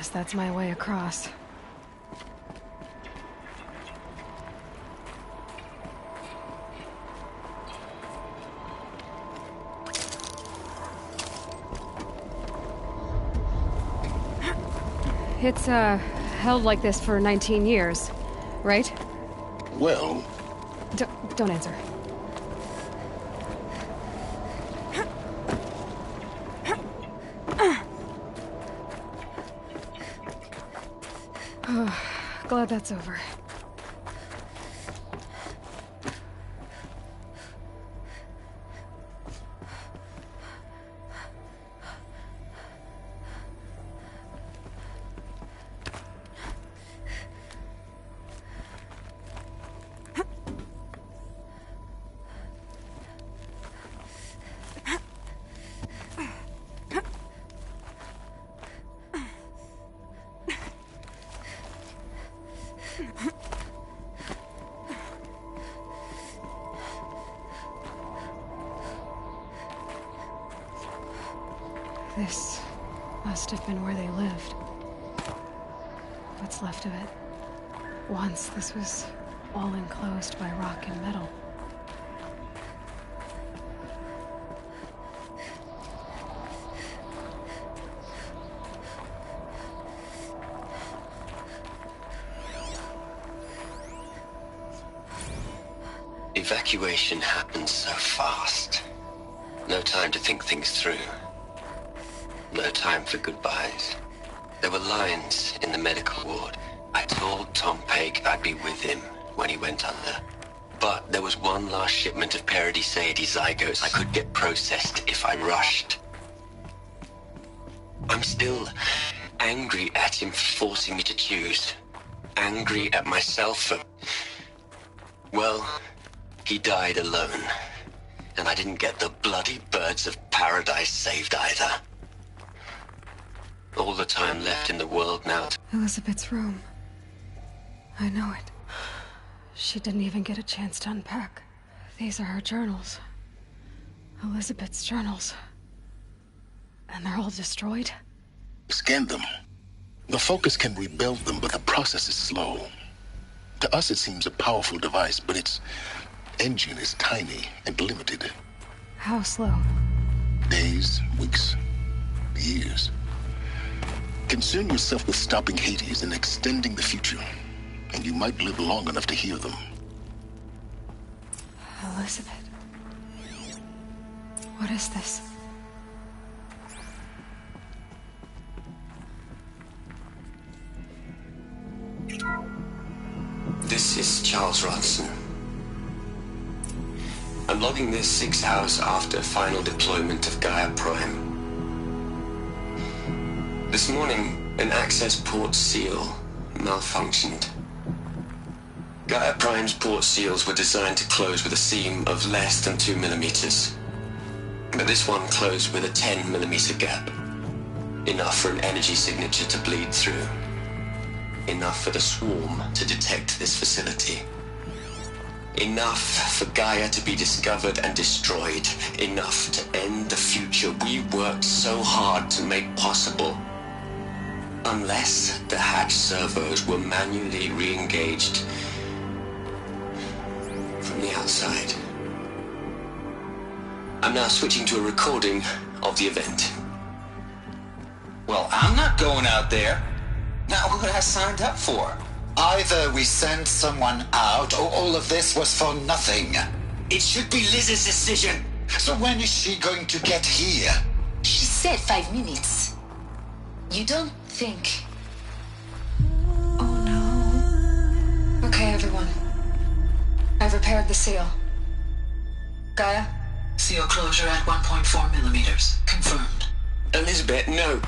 guess that's my way across. It's, held like this for 19 years, right? Well... Don't answer. Glad that's over. This must have been where they lived. What's left of it. Once this was all enclosed by rock and metal. Evacuation happened so fast. No time to think things through. No time for goodbyes. There were lines in the medical ward. I told Tom Paige I'd be with him when he went under. But there was one last shipment of Paradis-Saidi zygotes I could get processed if I rushed. I'm still angry at him for forcing me to choose. Angry at myself for... Well, he died alone. And I didn't get the bloody birds of paradise saved either. All the time left in the world now. Elizabeth's room. I know it. She didn't even get a chance to unpack. These are her journals. Elizabeth's journals. And they're all destroyed? Scan them. The Focus can rebuild them, but the process is slow. To us it seems a powerful device, but its engine is tiny and limited. How slow? Days, weeks, years. Concern yourself with stopping Hades and extending the future, and you might live long enough to hear them. Elizabeth. What is this? This is Charles Ronson. I'm logging this 6 hours after final deployment of Gaia Prime. This morning, an access port seal malfunctioned. Gaia Prime's port seals were designed to close with a seam of less than 2 millimeters. But this one closed with a 10 millimeter gap. Enough for an energy signature to bleed through. Enough for the swarm to detect this facility. Enough for Gaia to be discovered and destroyed. Enough to end the future we worked so hard to make possible. Unless the hatch servos were manually re-engaged from the outside. I'm now switching to a recording of the event. Well, I'm not going out there. Now, what I signed up for? Either we send someone out, or all of this was for nothing. It should be Liz's decision. So when is she going to get here? She said 5 minutes. You don't think... Oh no. Okay, everyone. I've repaired the seal. Gaia? Seal closure at 1.4 millimeters. Confirmed. Elizabeth, no.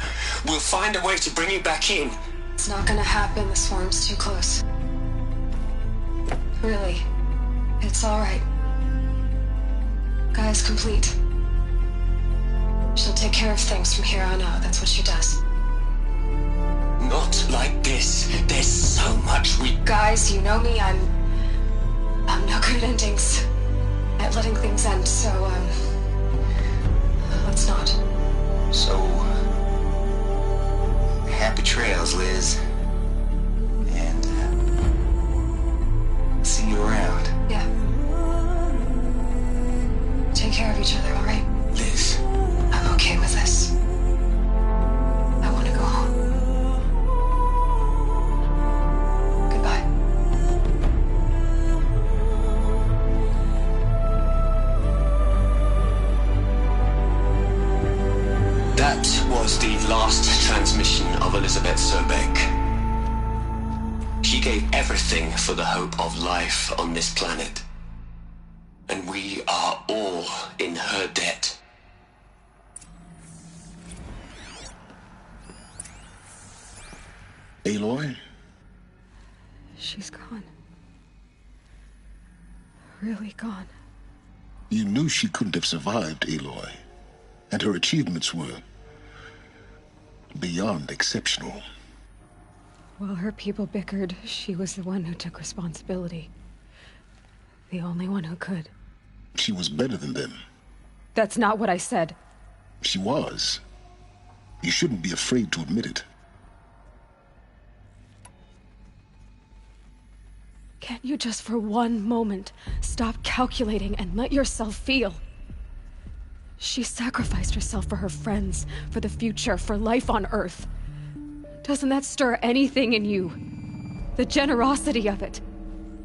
We'll find a way to bring you back in. It's not gonna happen, the swarm's too close. Really. It's alright. Gaia's complete. She'll take care of things from here on out, that's what she does. Not like this. There's so much we... Guys, you know me, I'm no good at endings. At letting things end, so, let's not. So... happy trails, Liz. And, see you around. Yeah. Take care of each other, all right? Liz. I'm okay with this. I want to go home. Goodbye. That was the last transmission of Elizabeth Sobeck. She gave everything for the hope of life on this planet. And we are all in her debt. Aloy? She's gone. Really gone. You knew she couldn't have survived, Aloy. And her achievements were beyond exceptional. While her people bickered, she was the one who took responsibility. The only one who could. She was better than them. That's not what I said. She was. You shouldn't be afraid to admit it. Can't you just for one moment stop calculating and let yourself feel? She sacrificed herself for her friends, for the future, for life on Earth. Doesn't that stir anything in you? The generosity of it.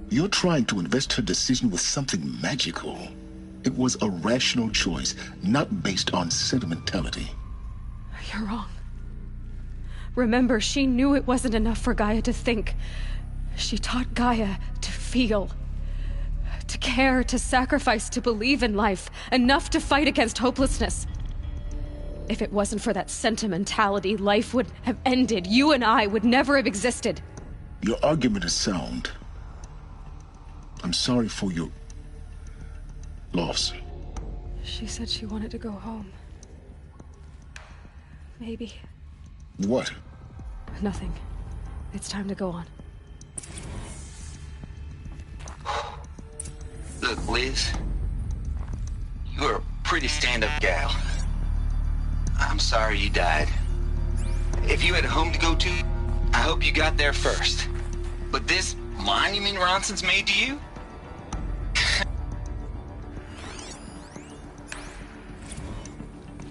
You're trying to invest her decision with something magical. It was a rational choice, not based on sentimentality. You're wrong. Remember, she knew it wasn't enough for Gaia to think. She taught Gaia to feel. To care, to sacrifice, to believe in life. Enough to fight against hopelessness. If it wasn't for that sentimentality, life would have ended. You and I would never have existed. Your argument is sound. I'm sorry for your loss. She said she wanted to go home. Maybe. What? Nothing. It's time to go on. Look, Liz. You're a pretty stand-up gal. I'm sorry you died. If you had a home to go to, I hope you got there first. But this monument Ronson's made to you?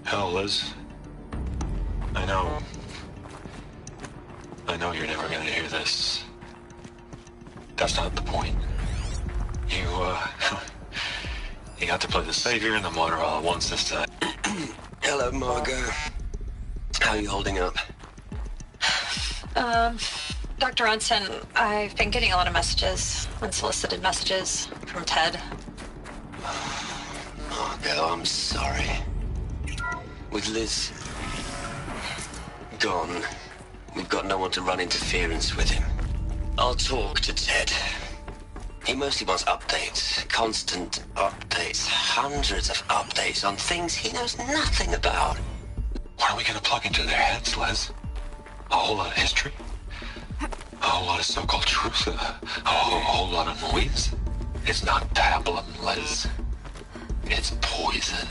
Hell, Liz. I know you're never gonna hear this. That's not the point. You got to play the savior and the martyr all at once this time. Hello, Margot. How are you holding up? Dr. Ronson, I've been getting a lot of messages, unsolicited messages from Ted. Margot, I'm sorry. With Liz gone, we've got no one to run interference with him. I'll talk to Ted. He mostly wants updates, constant updates, hundreds of updates on things he knows nothing about. What are we gonna plug into their heads, Liz? A whole lot of history? A whole lot of so-called truth? A whole lot of noise? It's not tablet, Liz. It's poison.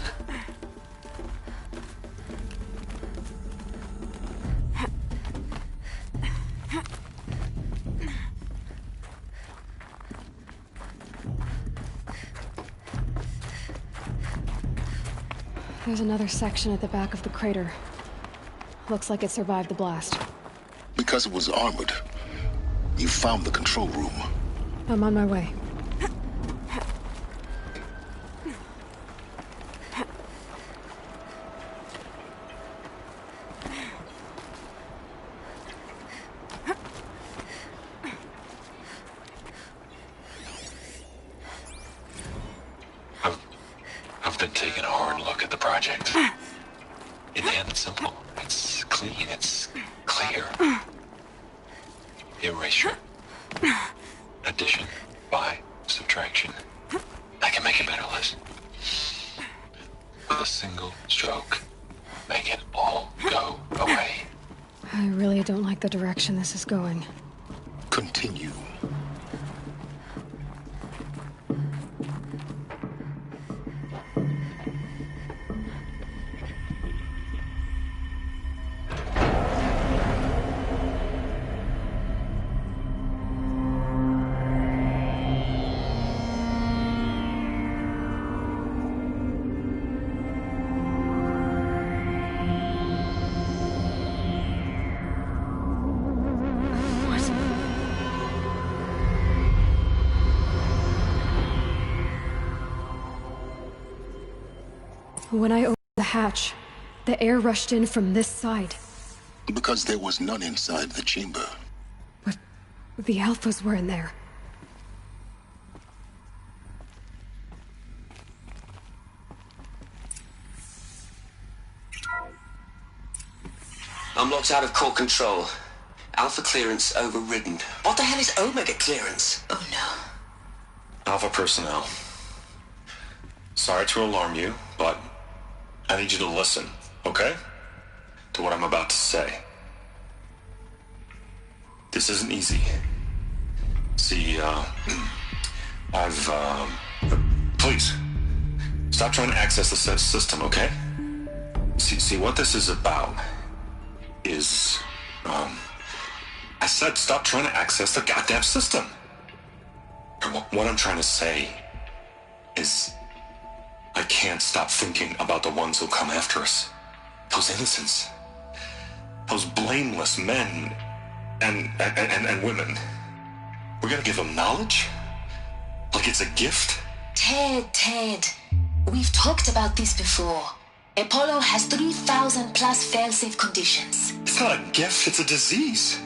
There's another section at the back of the crater. Looks like it survived the blast. Because it was armored, you found the control room. I'm on my way. I've been taking a hard look at the project. In the end, it's simple. It's clean. It's clear. Erasure. Addition. By subtraction. I can make it better, Liz. With a single stroke. Make it all go away. I really don't like the direction this is going. Continue. When I opened the hatch, the air rushed in from this side. Because there was none inside the chamber. But the Alphas were in there. I'm locked out of core control. Alpha clearance overridden. What the hell is Omega clearance? Oh no. Alpha personnel. Sorry to alarm you, but I need you to listen, okay? To what I'm about to say. This isn't easy. See, please, stop trying to access the system, okay? See, what this is about is, I said stop trying to access the goddamn system. What I'm trying to say is I can't stop thinking about the ones who'll come after us. Those innocents. Those blameless men and women. We're gonna give them knowledge? Like it's a gift? Ted. We've talked about this before. Apollo has 3,000 plus fail-safe conditions. It's not a gift, it's a disease.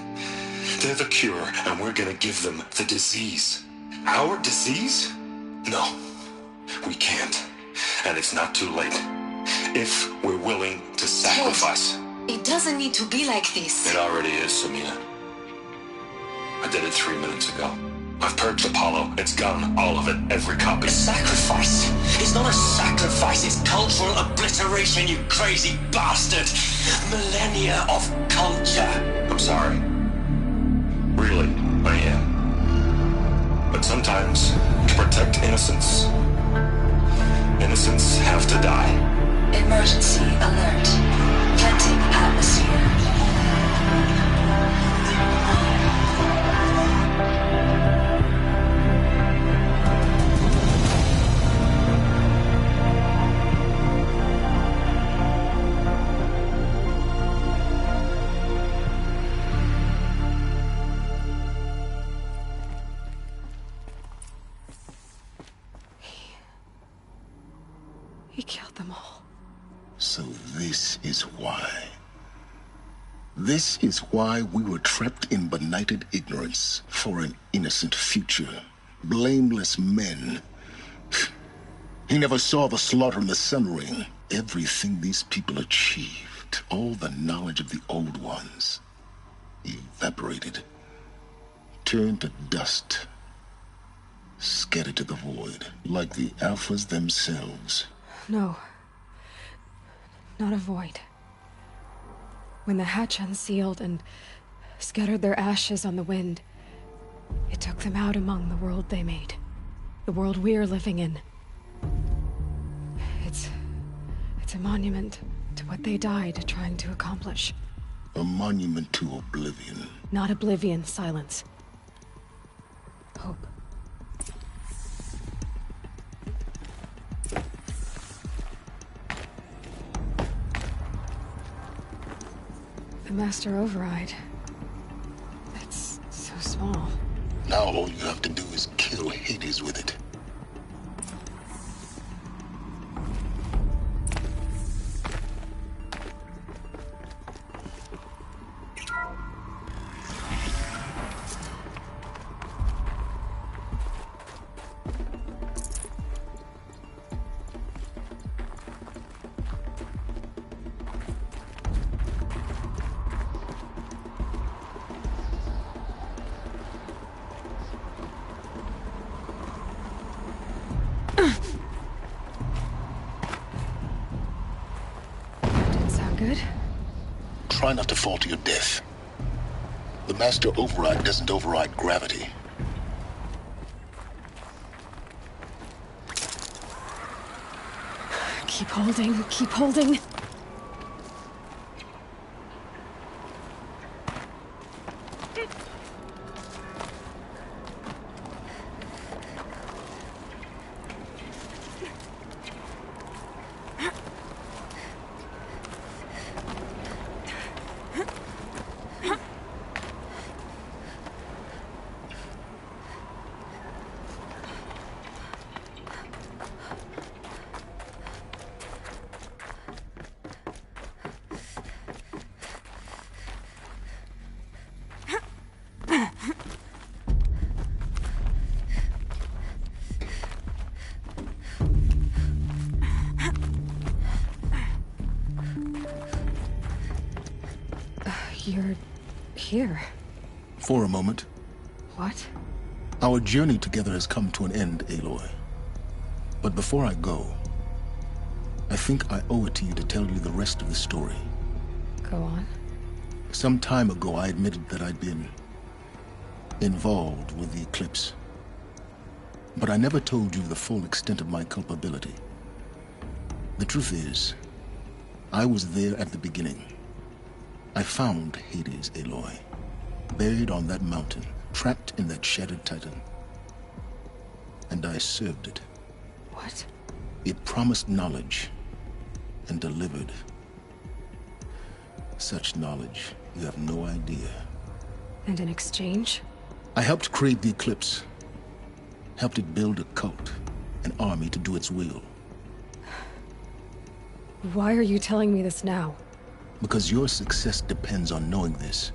They're the cure, and we're gonna give them the disease. Our disease? No, we can't. And it's not too late. If we're willing to sacrifice. Ted, it doesn't need to be like this. It already is, Samina. I did it 3 minutes ago. I've purged Apollo. It's gone. All of it. Every copy. A sacrifice? It's not a sacrifice. It's cultural obliteration, you crazy bastard. Millennia of culture. I'm sorry. Really, I am. But sometimes, to protect innocence, innocents have to die. Emergency alert. Planting atmosphere. He killed them all. So this is why. This is why we were trapped in benighted ignorance for an innocent future. Blameless men. He never saw the slaughter in the Sun Ring. Everything these people achieved, all the knowledge of the old ones, evaporated, turned to dust, scattered to the void, like the Alphas themselves. No. Not a void. When the hatch unsealed and scattered their ashes on the wind, it took them out among the world they made. The world we're living in. It's a monument to what they died trying to accomplish. A monument to oblivion. Not oblivion, silence. Hope. The Master Override. That's so small. Now all you have to do is kill Hades with it. Good. Try not to fall to your death. The Master Override doesn't override gravity. Keep holding, keep holding. You're here. For a moment. What? Our journey together has come to an end, Aloy. But before I go, I think I owe it to you to tell you the rest of the story. Go on. Some time ago, I admitted that I'd been involved with the Eclipse. But I never told you the full extent of my culpability. The truth is, I was there at the beginning. I found Hades, Aloy, buried on that mountain, trapped in that shattered titan. And I served it. What? It promised knowledge and delivered. Such knowledge, you have no idea. And in exchange? I helped create the Eclipse. Helped it build a cult, an army to do its will. Why are you telling me this now? Because your success depends on knowing this.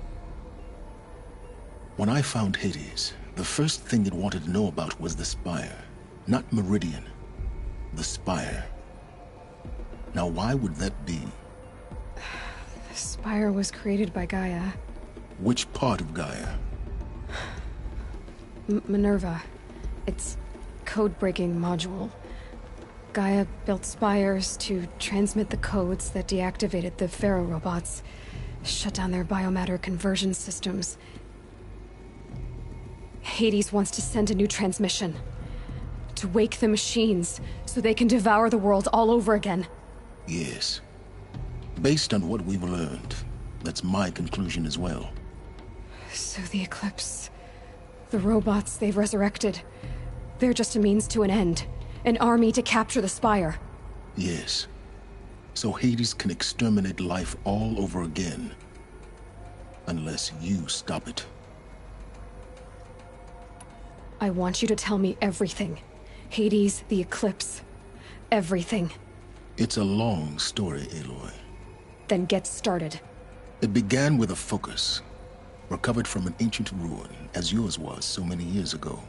When I found Hades, the first thing it wanted to know about was the Spire. Not Meridian. The Spire. Now why would that be? The Spire was created by Gaia. Which part of Gaia? Minerva. Its code-breaking module. Gaia built spires to transmit the codes that deactivated the Pharaoh robots, shut down their biomatter conversion systems. Hades wants to send a new transmission. To wake the machines, so they can devour the world all over again. Yes. Based on what we've learned, that's my conclusion as well. So the Eclipse... the robots they've resurrected... they're just a means to an end. An army to capture the Spire. Yes. So Hades can exterminate life all over again. Unless you stop it. I want you to tell me everything. Hades, the Eclipse. Everything. It's a long story, Aloy. Then get started. It began with a focus. Recovered from an ancient ruin, as yours was so many years ago.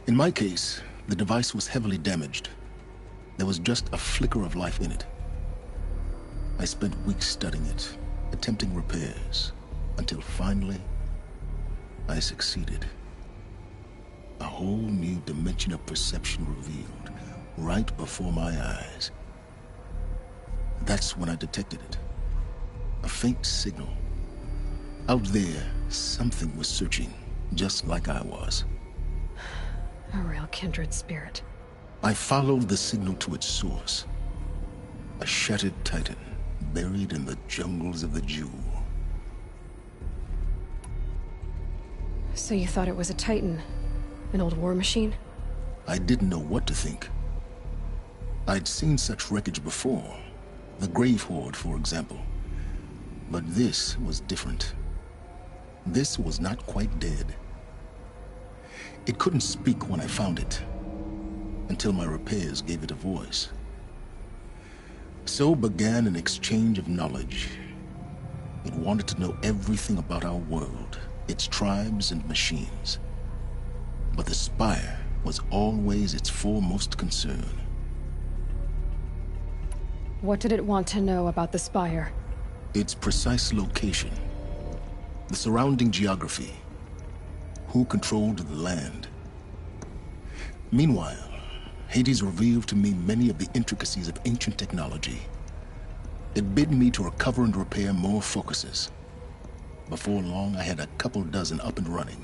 In my case, the device was heavily damaged. There was just a flicker of life in it. I spent weeks studying it, attempting repairs, until finally, I succeeded. A whole new dimension of perception revealed, right before my eyes. That's when I detected it. A faint signal. Out there, something was searching, just like I was. A real kindred spirit. I followed the signal to its source. A shattered titan, buried in the jungles of the Jewel. So you thought it was a titan? An old war machine? I didn't know what to think. I'd seen such wreckage before. The Grave Horde, for example. But this was different. This was not quite dead. It couldn't speak when I found it, until my repairs gave it a voice. So began an exchange of knowledge. It wanted to know everything about our world, its tribes and machines. But the Spire was always its foremost concern. What did it want to know about the Spire? Its precise location, the surrounding geography, who controlled the land. Meanwhile, Hades revealed to me many of the intricacies of ancient technology. It bid me to recover and repair more focuses. Before long, I had a couple dozen up and running.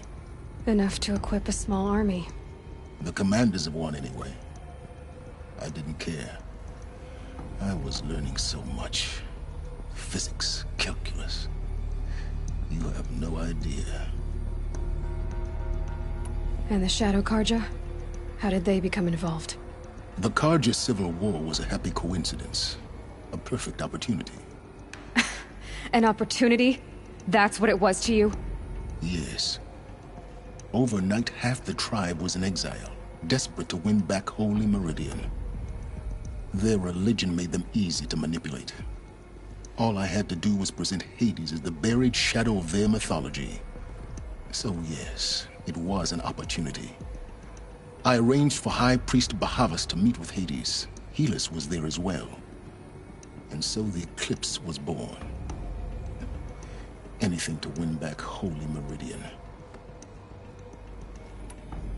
Enough to equip a small army. The commanders of one, anyway. I didn't care. I was learning so much. Physics, calculus. You have no idea. And the Shadow Carja? How did they become involved? The Carja Civil War was a happy coincidence. A perfect opportunity. An opportunity? That's what it was to you? Yes. Overnight, half the tribe was in exile, desperate to win back Holy Meridian. Their religion made them easy to manipulate. All I had to do was present Hades as the buried shadow of their mythology. So yes, it was an opportunity. I arranged for High Priest Bahavas to meet with Hades. Helis was there as well. And so the Eclipse was born. Anything to win back Holy Meridian.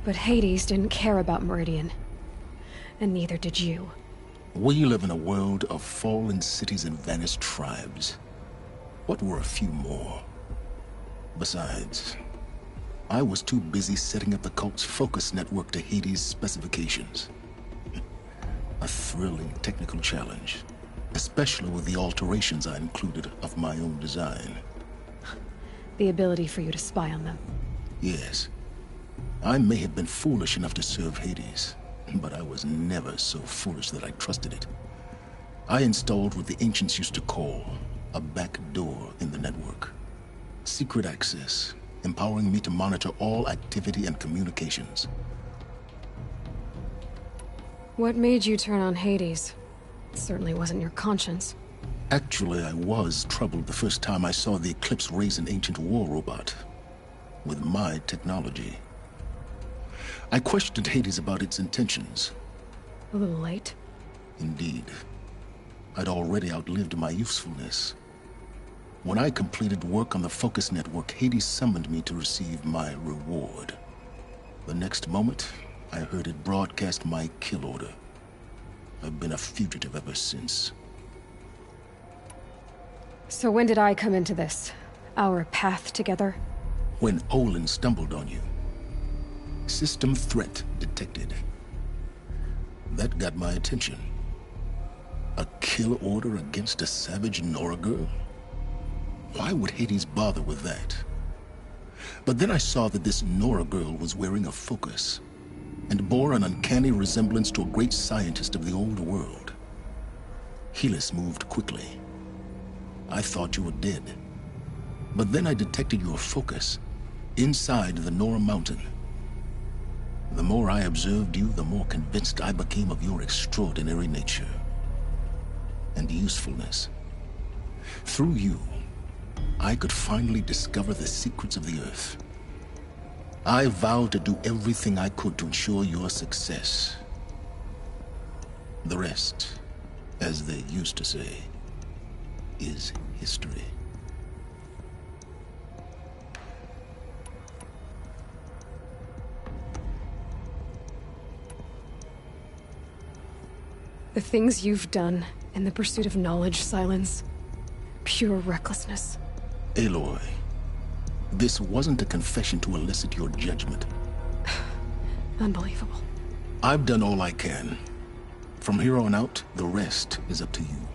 But Hades didn't care about Meridian. And neither did you. We live in a world of fallen cities and vanished tribes. What were a few more? Besides, I was too busy setting up the cult's focus network to Hades' specifications. A thrilling technical challenge, especially with the alterations I included of my own design. The ability for you to spy on them. Yes. I may have been foolish enough to serve Hades, but I was never so foolish that I trusted it. I installed what the ancients used to call a back door in the network. Secret access, empowering me to monitor all activity and communications. What made you turn on Hades? It certainly wasn't your conscience. Actually, I was troubled the first time I saw the Eclipse raise an ancient war robot. With my technology. I questioned Hades about its intentions. A little late. Indeed. I'd already outlived my usefulness. When I completed work on the Focus Network, Hades summoned me to receive my reward. The next moment, I heard it broadcast my kill order. I've been a fugitive ever since. So when did I come into this? Our path together? When Olin stumbled on you. System threat detected. That got my attention. A kill order against a savage Nora girl? Why would Hades bother with that? But then I saw that this Nora girl was wearing a focus, and bore an uncanny resemblance to a great scientist of the old world. Helis moved quickly. I thought you were dead. But then I detected your focus inside the Nora mountain. The more I observed you, the more convinced I became of your extraordinary nature and usefulness. Through you, I could finally discover the secrets of the Earth. I vowed to do everything I could to ensure your success. The rest, as they used to say, is history. The things you've done in the pursuit of knowledge, Silence. Pure recklessness. Aloy, this wasn't a confession to elicit your judgment. Unbelievable. I've done all I can. From here on out, the rest is up to you.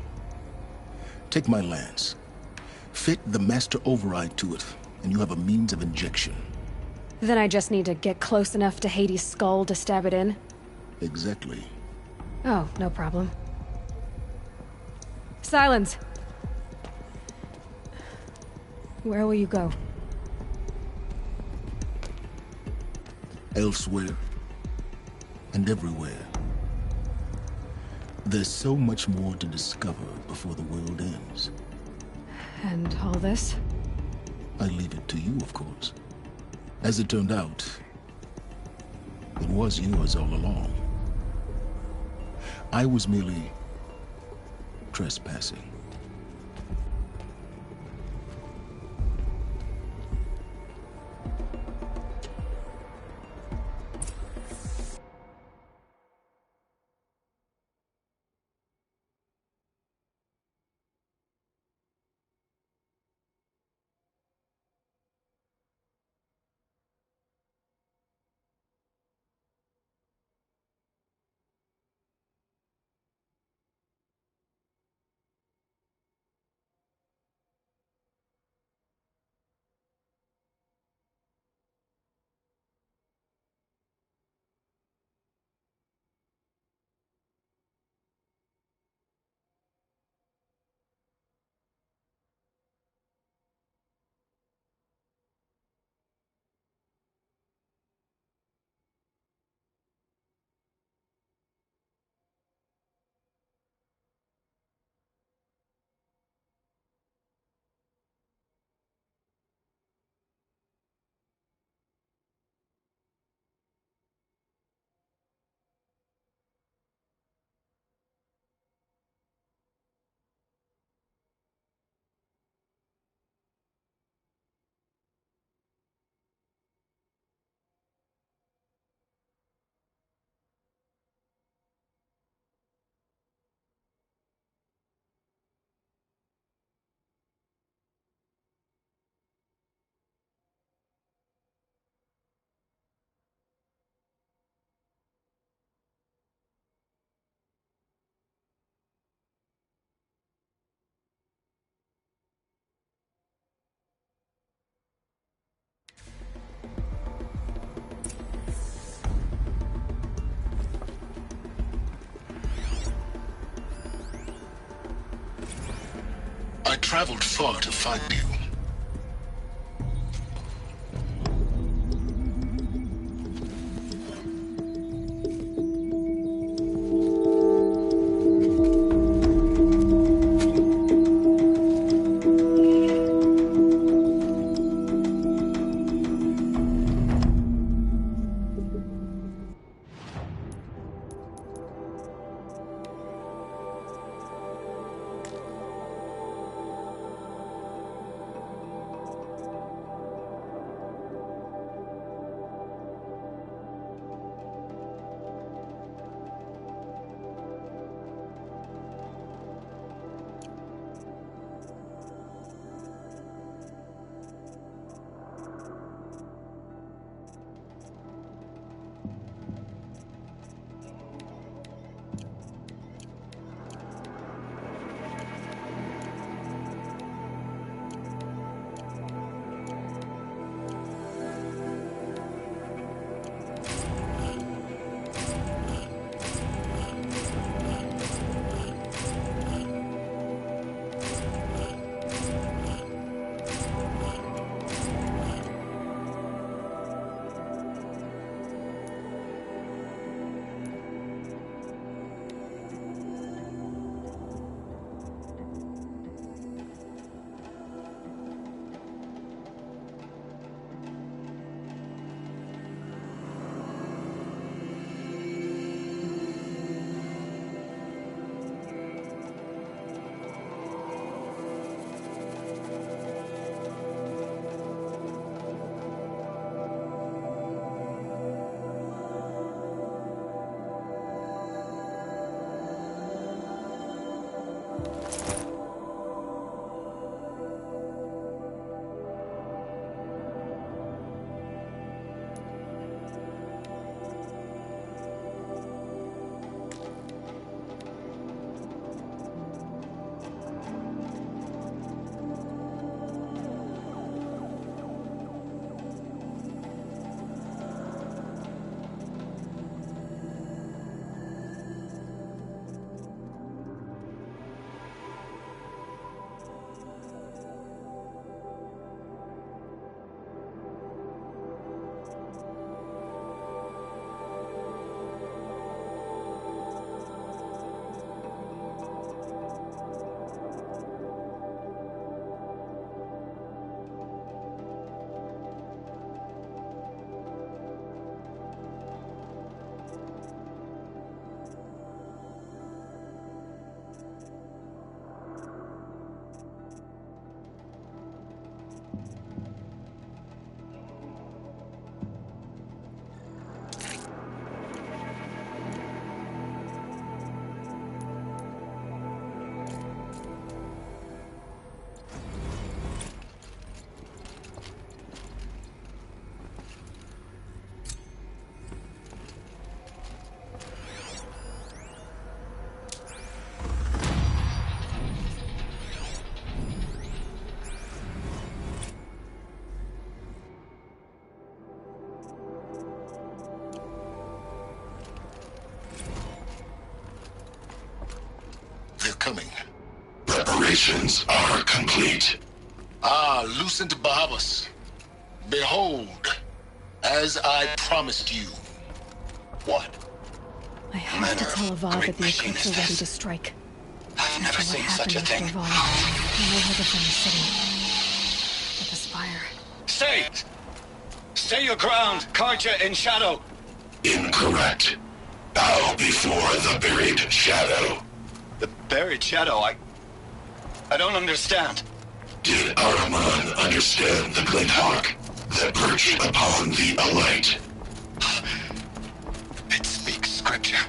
Take my lance. Fit the master override to it, and you have a means of injection. Then I just need to get close enough to Hades' skull to stab it in? Exactly. Oh, no problem. Silence! Where will you go? Elsewhere. And everywhere. There's so much more to discover before the world ends. And all this? I leave it to you, of course. As it turned out, it was yours all along. I was merely trespassing. traveled far to find you. Coming. Preparations are complete. Ah, Lucent Bahavas. Behold, as I promised you. What? I have to tell Avad that the Eclipse are ready to strike. I've never seen such a thing. I know her from the city. But the spire. Stay! Stay your ground, Carja in shadow. Incorrect. Bow before the buried shadow. The buried shadow, I don't understand. Did Ahriman understand the glint hawk that perched upon the alight? It speaks scripture.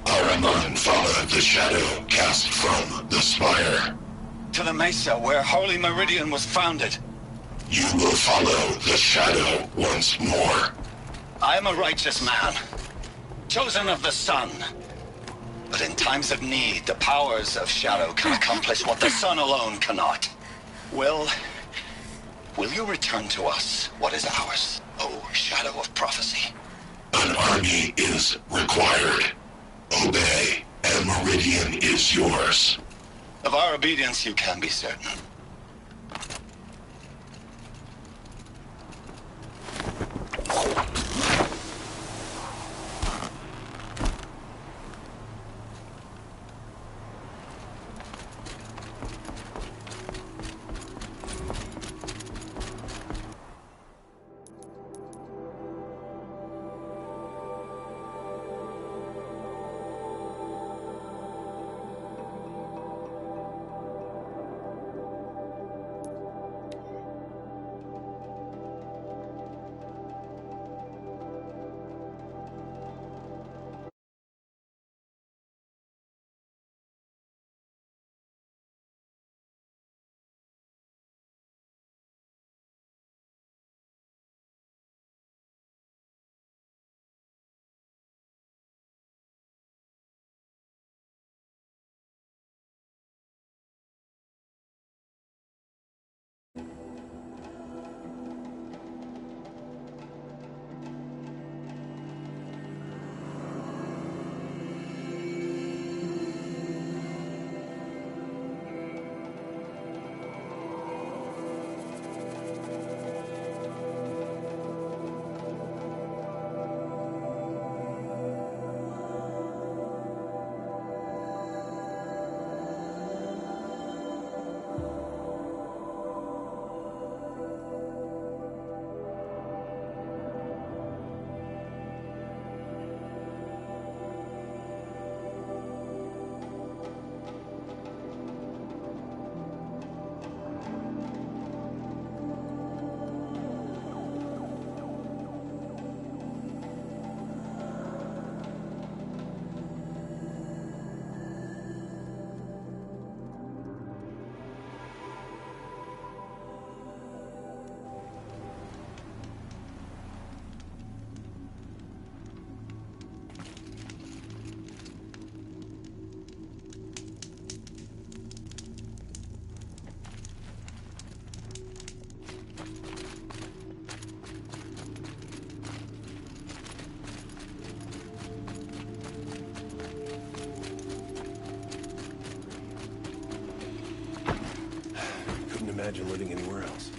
Ahriman followed the shadow cast from the spire. To the mesa where Holy Meridian was founded. You will follow the shadow once more. I am a righteous man, chosen of the sun. But in times of need, the powers of shadow can accomplish what the sun alone cannot. Will you return to us what is ours, O shadow of prophecy? An army is required. Obey, and Meridian is yours. Of our obedience you can be certain. imagine living anywhere else.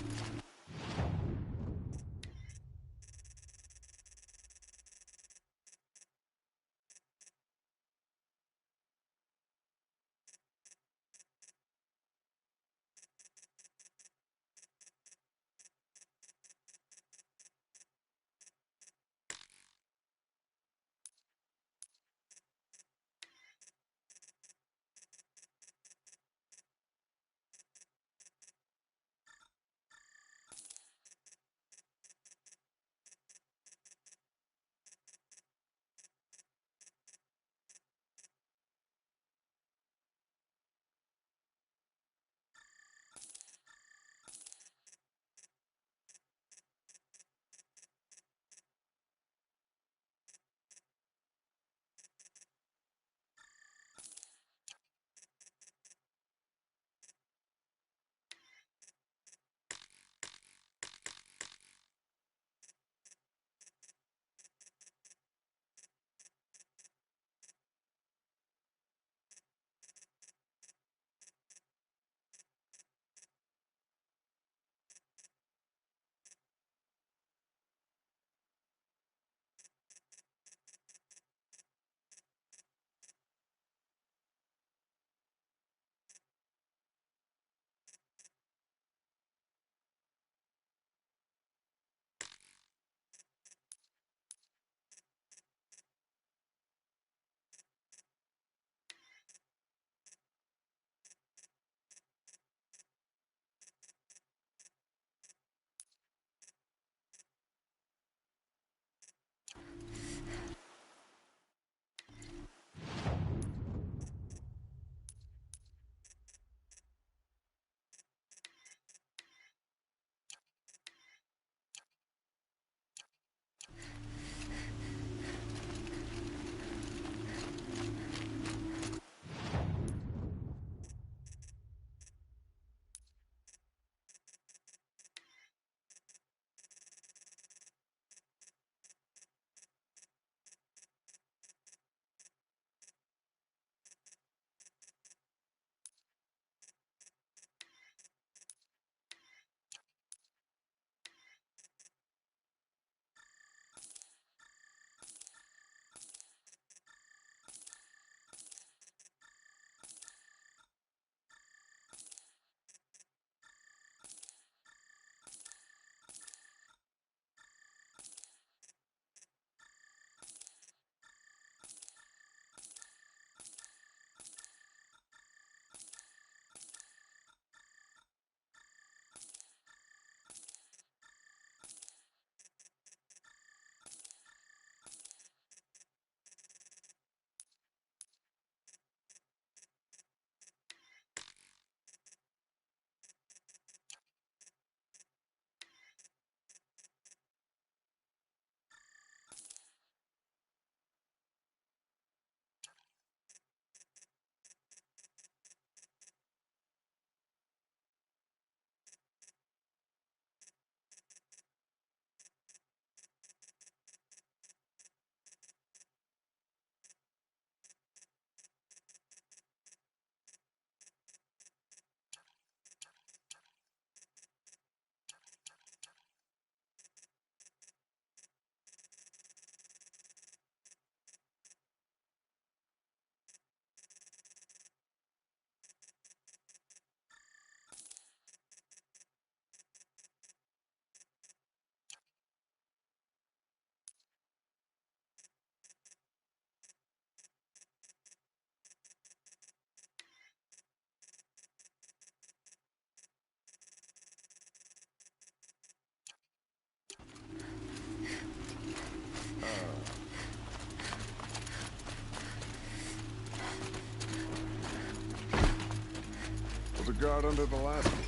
The guard under the last one.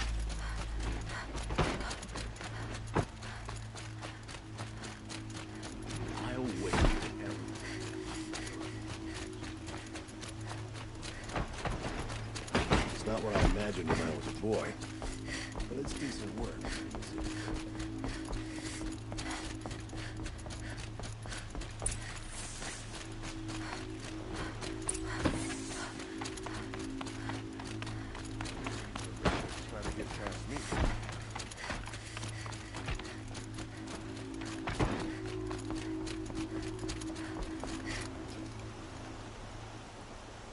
I'll wait. It's not what I imagined when I was a boy, but it's decent work. Try to get past me.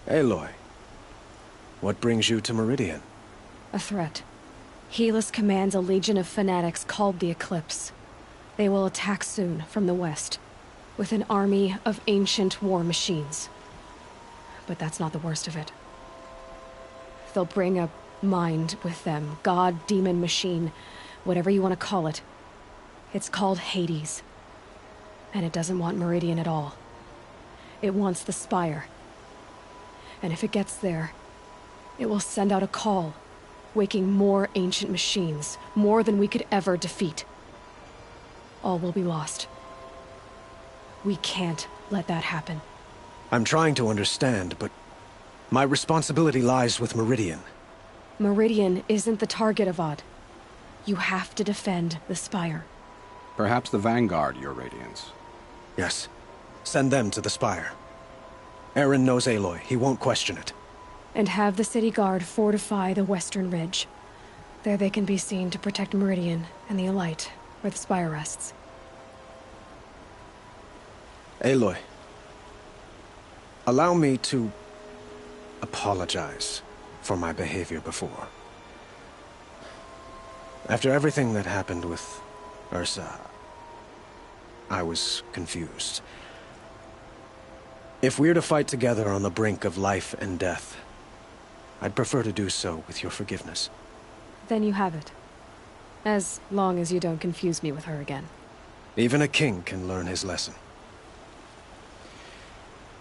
Aloy, what brings you to Meridian? A threat. Helis commands a legion of fanatics called the Eclipse. They will attack soon from the west, with an army of ancient war machines. But that's not the worst of it. They'll bring a mind with them, god, demon, machine, whatever you want to call it. It's called Hades. And it doesn't want Meridian at all. It wants the Spire. And if it gets there, it will send out a call, waking more ancient machines, more than we could ever defeat. All will be lost. We can't let that happen. I'm trying to understand, but my responsibility lies with Meridian. Meridian isn't the target, Avad. You have to defend the Spire. Perhaps the Vanguard, Your Radiance. Yes. Send them to the Spire. Eren knows Aloy. He won't question it. And have the City Guard fortify the Western Ridge. There they can be seen to protect Meridian and the Elite, where the Spire rests. Aloy, allow me to apologize for my behavior before. After everything that happened with Ursa, I was confused. If we're to fight together on the brink of life and death, I'd prefer to do so with your forgiveness. Then you have it. As long as you don't confuse me with her again. Even a king can learn his lesson.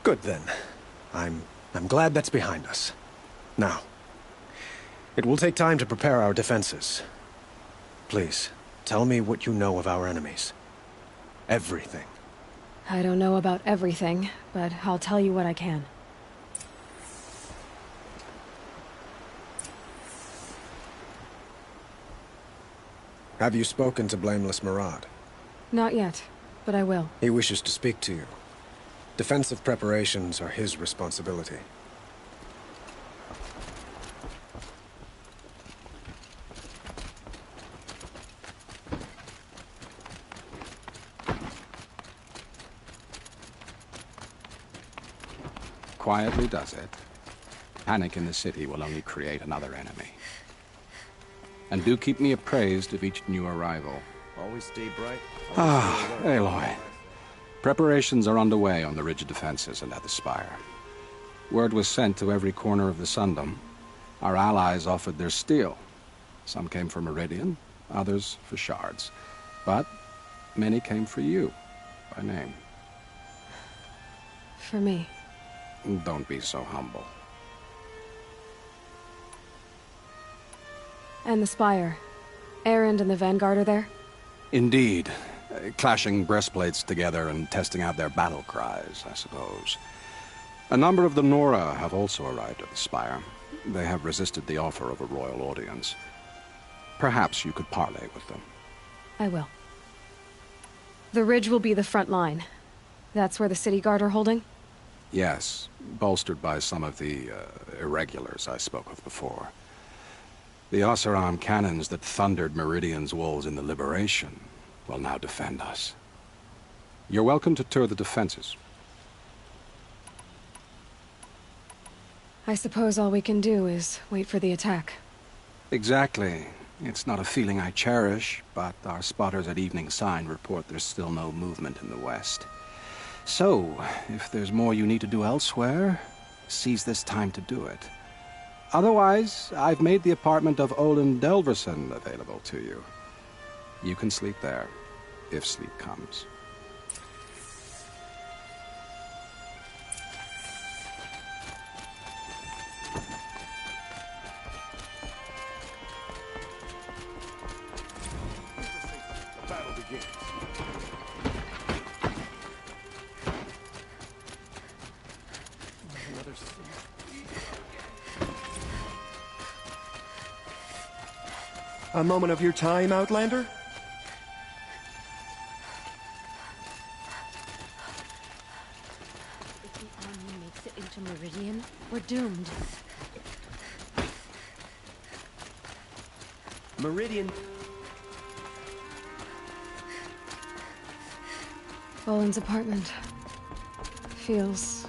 Good then. I'm glad that's behind us. Now, it will take time to prepare our defenses. Please, tell me what you know of our enemies. Everything. I don't know about everything, but I'll tell you what I can. Have you spoken to Blameless Marad? Not yet, but I will. He wishes to speak to you. Defensive preparations are his responsibility. Quietly does it. Panic in the city will only create another enemy. And do keep me appraised of each new arrival. Always stay bright. Aloy. Preparations are underway on the ridge defenses and at the Spire. Word was sent to every corner of the Sundom. Our allies offered their steel. Some came for Meridian, others for shards. But many came for you, by name. For me. Don't be so humble. And the Spire. Erend and the Vanguard are there? Indeed. Clashing breastplates together and testing out their battle cries, I suppose. A number of the Nora have also arrived at the Spire. They have resisted the offer of a royal audience. Perhaps you could parley with them. I will. The ridge will be the front line. That's where the City Guard are holding? Yes, bolstered by some of the irregulars I spoke of before. The Oseram cannons that thundered Meridian's walls in the Liberation will now defend us. You're welcome to tour the defenses. I suppose all we can do is wait for the attack. Exactly. It's not a feeling I cherish, but our spotters at Evening Sign report there's still no movement in the west. So, if there's more you need to do elsewhere, seize this time to do it. Otherwise, I've made the apartment of Olin Delverson available to you. You can sleep there, if sleep comes. The battle begins. A moment of your time, Outlander? If the army makes it into Meridian, we're doomed. Meridian. Olin's apartment feels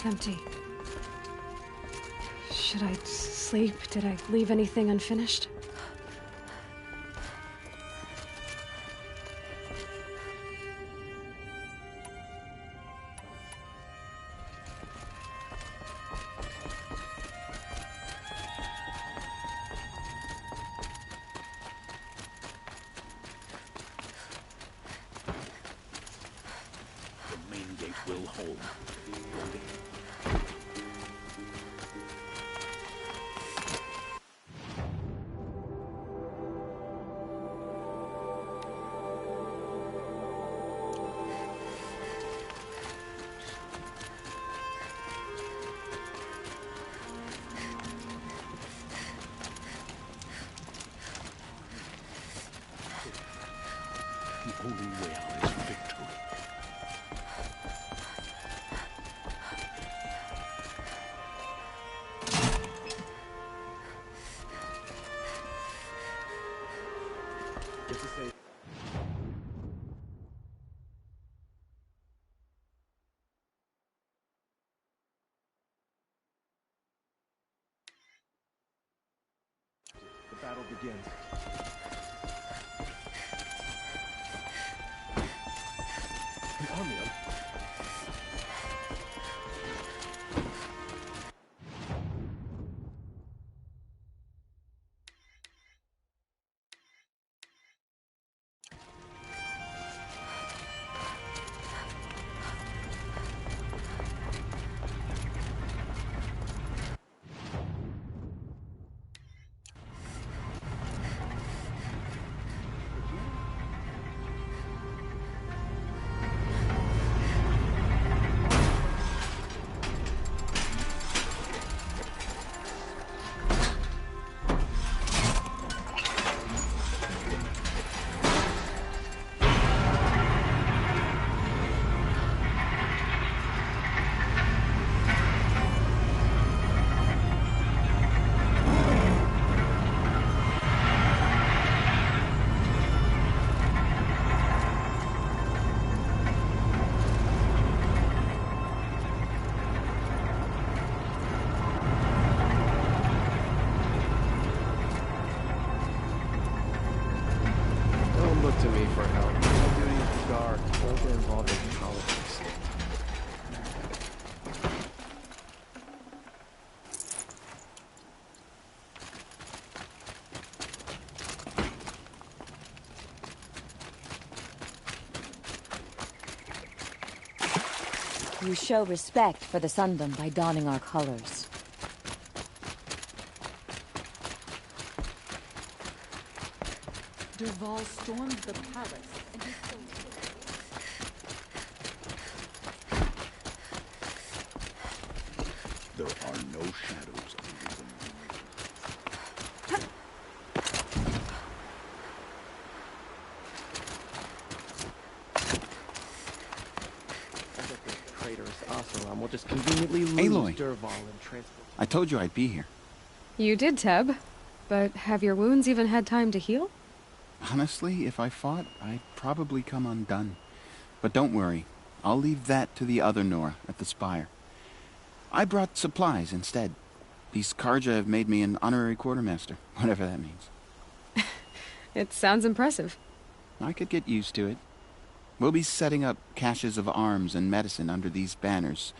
empty. Should I sleep? Did I leave anything unfinished? The main gate will hold. The only way out is victory. Just to say. The battle begins. The army. Don't look to me for help. My duty is to guard all get involved in politics. You show respect for the Sundom by donning our colors. Dervahl stormed the palace and he killed There are no shadows under the moon. Traitorous Oseram will just conveniently lose Aloy. Dervahl and transport. I told you I'd be here. You did, Teb. But have your wounds even had time to heal? Honestly, if I fought, I'd probably come undone. But don't worry. I'll leave that to the other Nora at the Spire. I brought supplies instead. These Karja have made me an honorary quartermaster, whatever that means. It sounds impressive. I could get used to it. We'll be setting up caches of arms and medicine under these banners.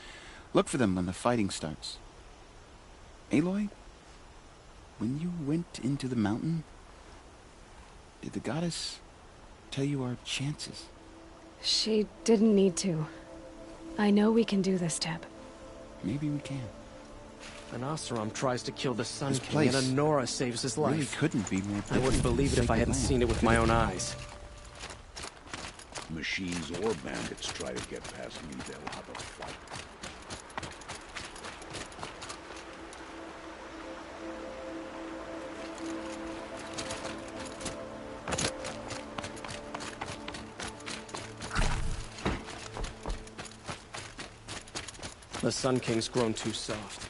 Look for them when the fighting starts. Aloy, when you went into the mountain, did the goddess tell you our chances? She didn't need to. I know we can do this, Teb. Maybe we can. An Oseram tries to kill the Sun This King, place and a Nora saves his life. really couldn't be more I wouldn't believe it if I hadn't seen it with my own eyes. Machines or bandits try to get past me, they'll have a fight. The Sun King's grown too soft.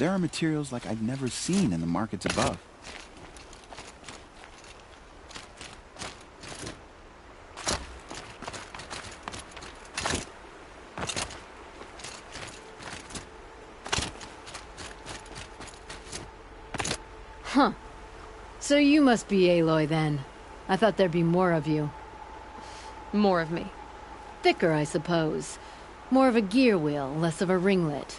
There are materials like I've never seen in the markets above. Huh. So you must be Aloy then. I thought there'd be more of you. More of me. Thicker, I suppose. More of a gear wheel, less of a ringlet.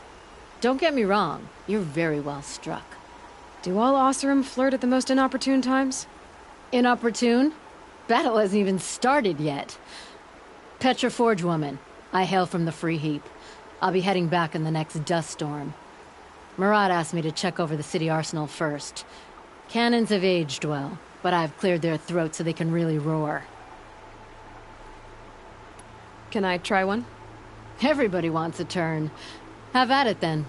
Don't get me wrong, you're very well struck. Do all Oseram flirt at the most inopportune times? Inopportune? Battle hasn't even started yet. Petra Forge woman. I hail from the Free Heap. I'll be heading back in the next dust storm. Marat asked me to check over the city arsenal first. Cannons have aged well, but I've cleared their throats so they can really roar. Can I try one? Everybody wants a turn. Have at it then.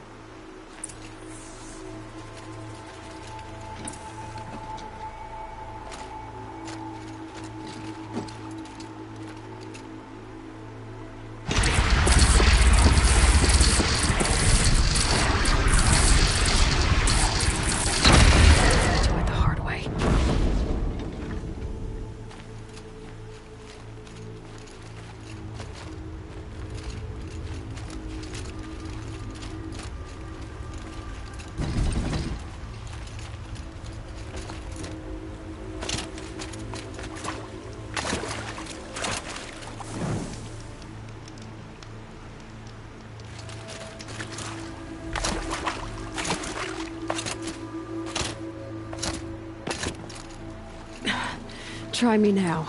Try me now.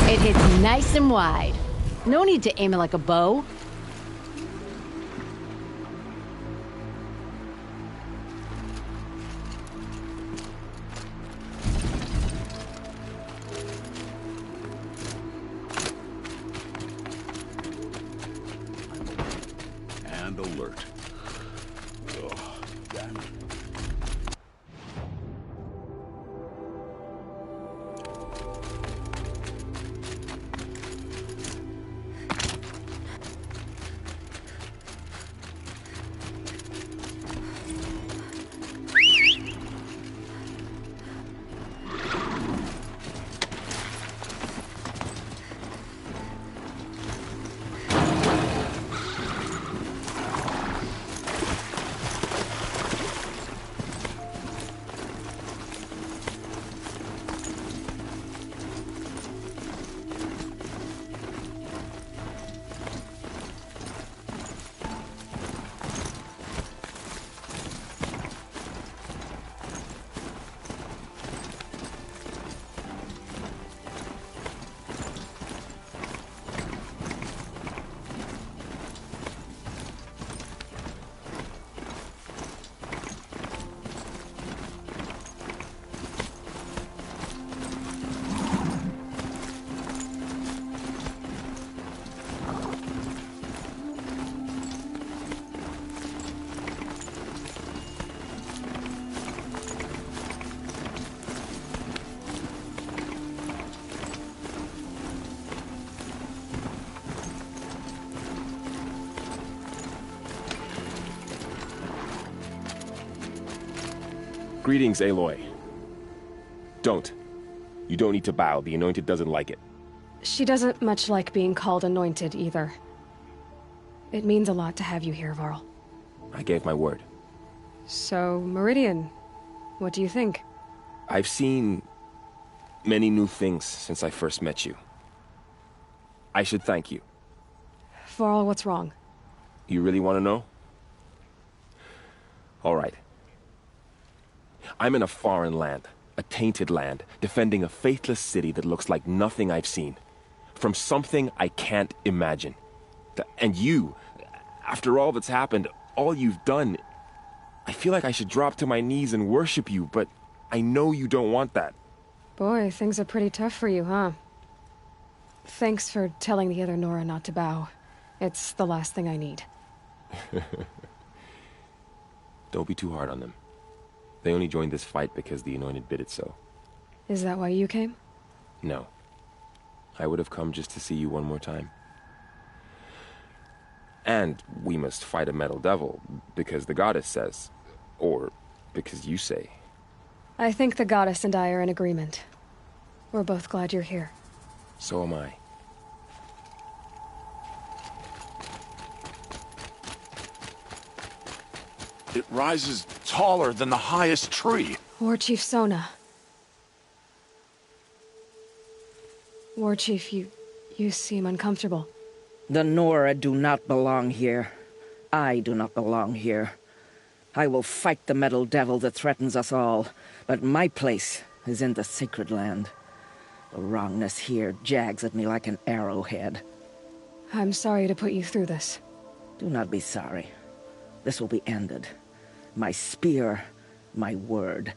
It hits nice and wide. No need to aim it like a bow. And alert. Ugh, damn it. Greetings, Aloy. Don't. You don't need to bow. The Anointed doesn't like it. She doesn't much like being called Anointed, either. It means a lot to have you here, Varl. I gave my word. So, Meridian, what do you think? I've seen many new things since I first met you. I should thank you. Varl, what's wrong? You really want to know? All right. I'm in a foreign land, a tainted land, defending a faithless city that looks like nothing I've seen. From something I can't imagine. And you, after all that's happened, all you've done, I feel like I should drop to my knees and worship you, but I know you don't want that. Boy, things are pretty tough for you, huh? Thanks for telling the other Nora not to bow. It's the last thing I need. Don't be too hard on them. They only joined this fight because the Anointed bid it so. Is that why you came? No. I would have come just to see you one more time. And we must fight a metal devil, because the goddess says. Or because you say. I think the goddess and I are in agreement. We're both glad you're here. So am I. It rises taller than the highest tree. War Chief Sona. War Chief, you seem uncomfortable. The Nora do not belong here. I do not belong here. I will fight the metal devil that threatens us all, but my place is in the sacred land. The wrongness here jags at me like an arrowhead. I'm sorry to put you through this. Do not be sorry. This will be ended. My spear, my word.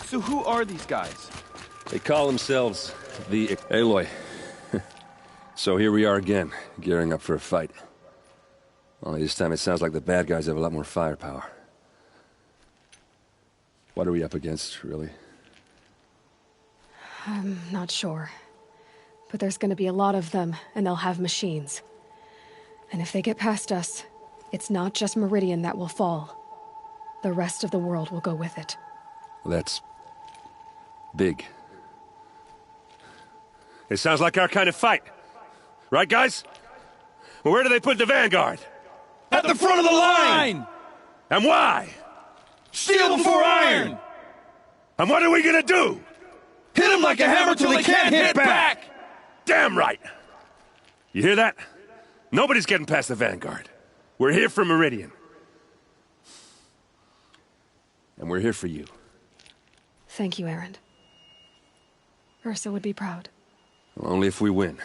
So who are these guys? They call themselves the Aloy. So here we are again, gearing up for a fight. Only this time it sounds like the bad guys have a lot more firepower. What are we up against, really? I'm not sure. But there's gonna be a lot of them, and they'll have machines. And if they get past us, it's not just Meridian that will fall. The rest of the world will go with it. That's big. It sounds like our kind of fight. Right, guys? Well, where do they put the Vanguard? At the front of the line! And why? Steel before iron! And what are we gonna do? Hit them like a hammer till they can't hit back! Damn right! You hear that? Nobody's getting past the Vanguard. We're here for Meridian. And we're here for you. Thank you, Erend. Ursa would be proud. Well, only if we win.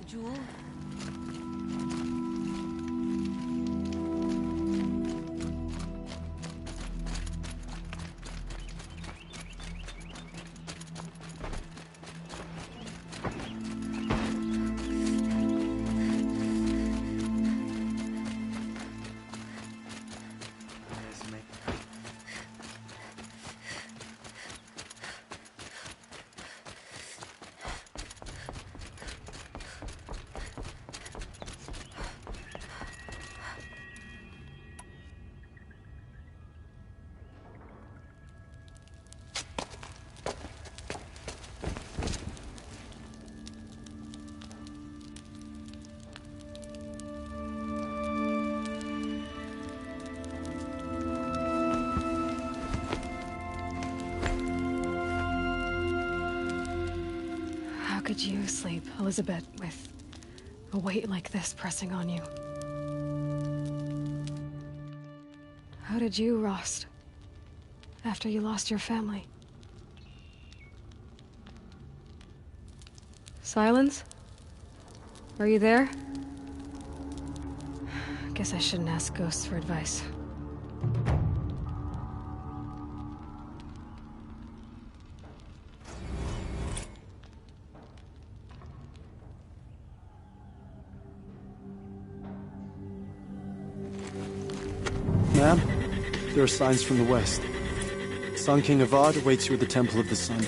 The jewel? How could you sleep, Elizabeth, with a weight like this pressing on you? How did you, Rost, after you lost your family? Silence? Are you there? Guess I shouldn't ask ghosts for advice. Ma'am, there are signs from the west. Sun King Avad awaits you at the Temple of the Sun.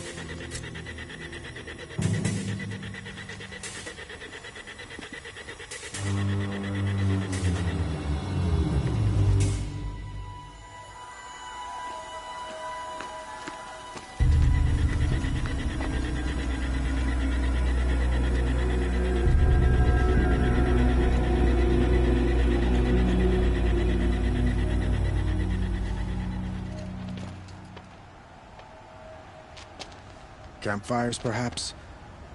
Campfires, perhaps?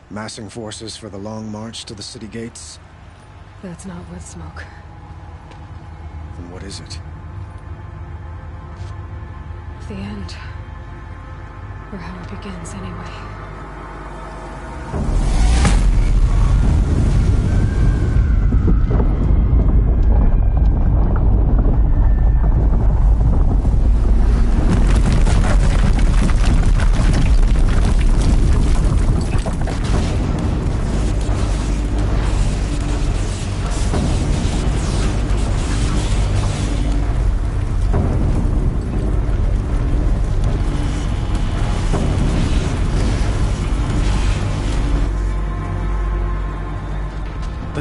Massing forces for the long march to the city gates? That's not wood smoke. Then what is it? The end. Or how it begins, anyway.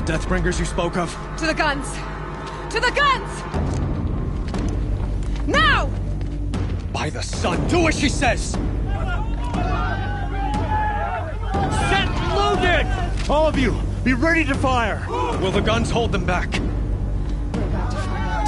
Deathbringers you spoke of? To the guns! To the guns! Now! By the sun, do as she says! Set loaded! All of you, be ready to fire! Will the guns hold them back? We're about to find out.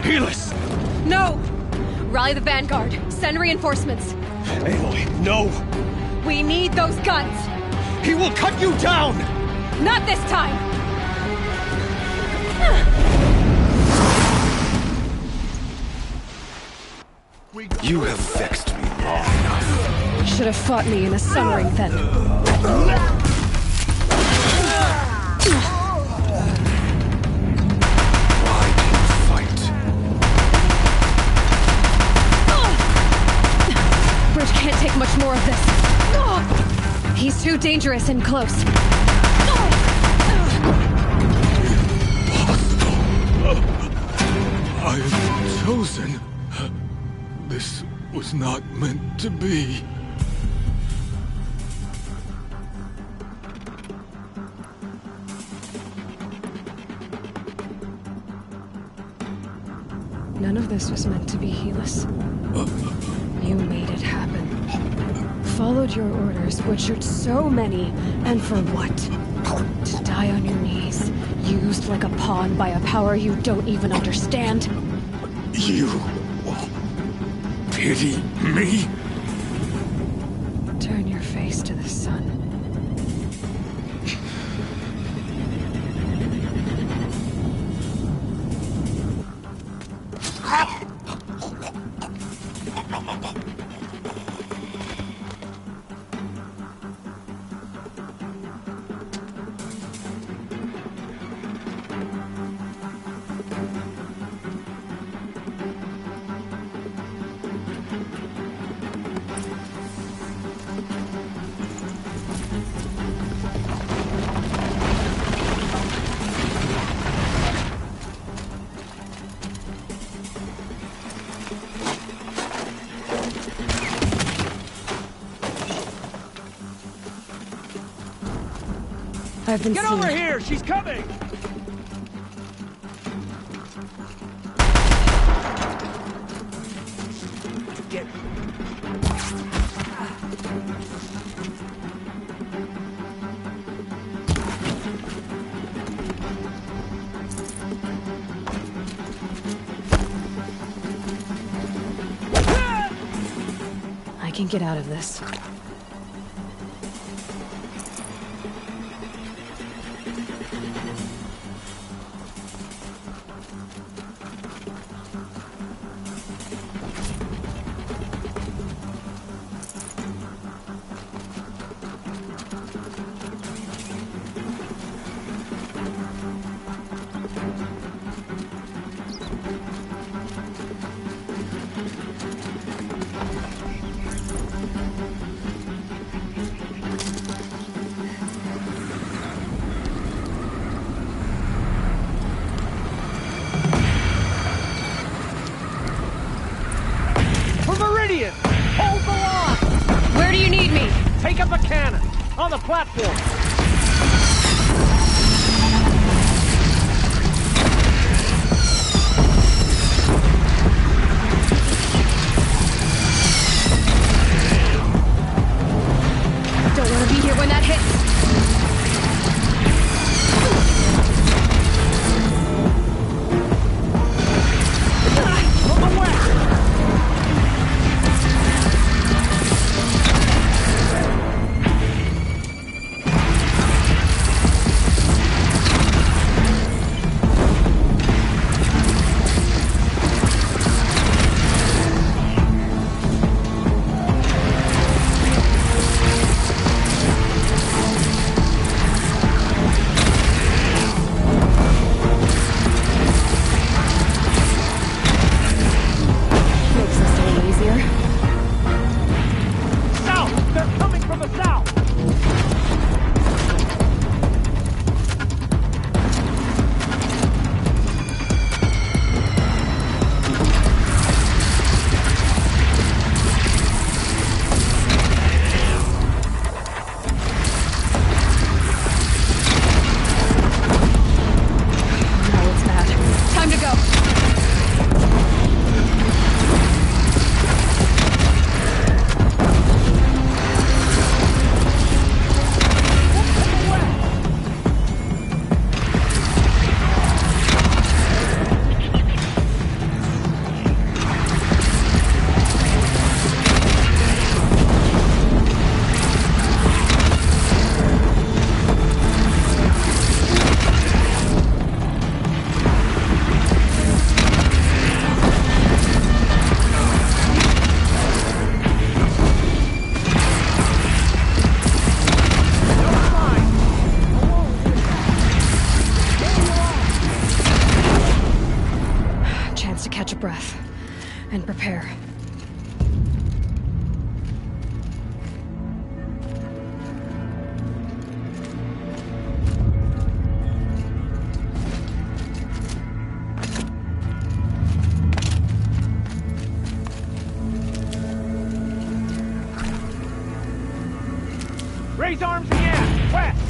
Helis! No! Rally the Vanguard. Send reinforcements. Aloy, no! We need those guns! He will cut you down! Not this time! You have vexed me long enough. Should have fought me in a sunring then. Bridge can't take much more of this. He's too dangerous and close. I am chosen. This was not meant to be. None of this was meant to be, Helis. You made it happen. Followed your orders, butchered so many, and for what? To die on your knees, used like a pawn by a power you don't even understand? You pity me? Turn your face to the sun. I've been Get seen. over here! She's coming! Get... I can get out of this. Meridian! Hold the line! Where do you need me? Take up a cannon! On the platform! Don't want to be here when that hits. Catch a breath and prepare. Raise arms again! West!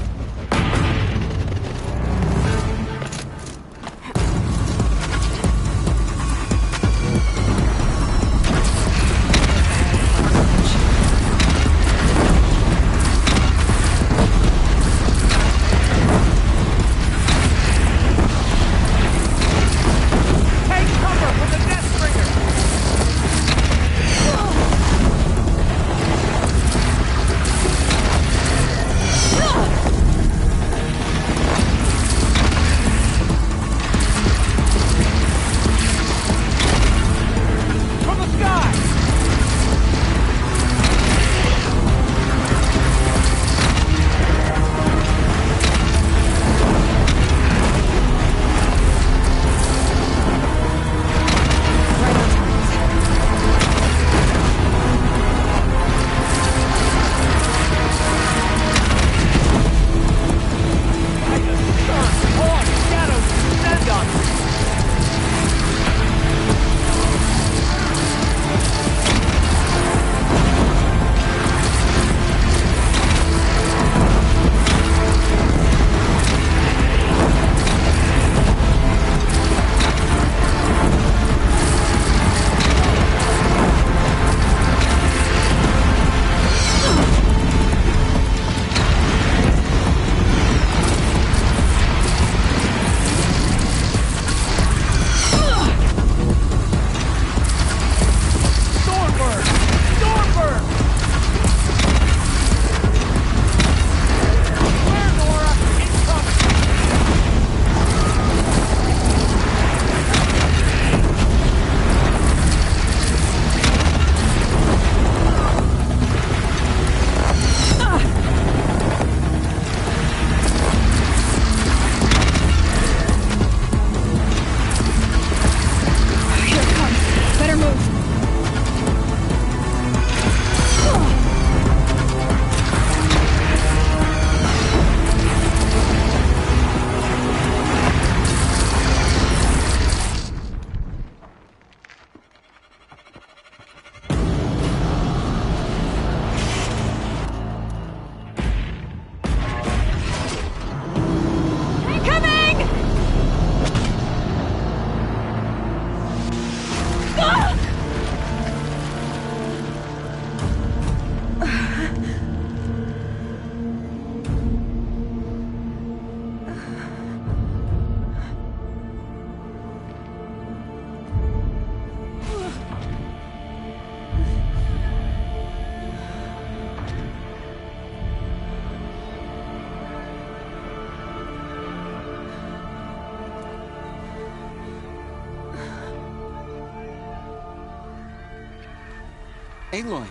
Aloy!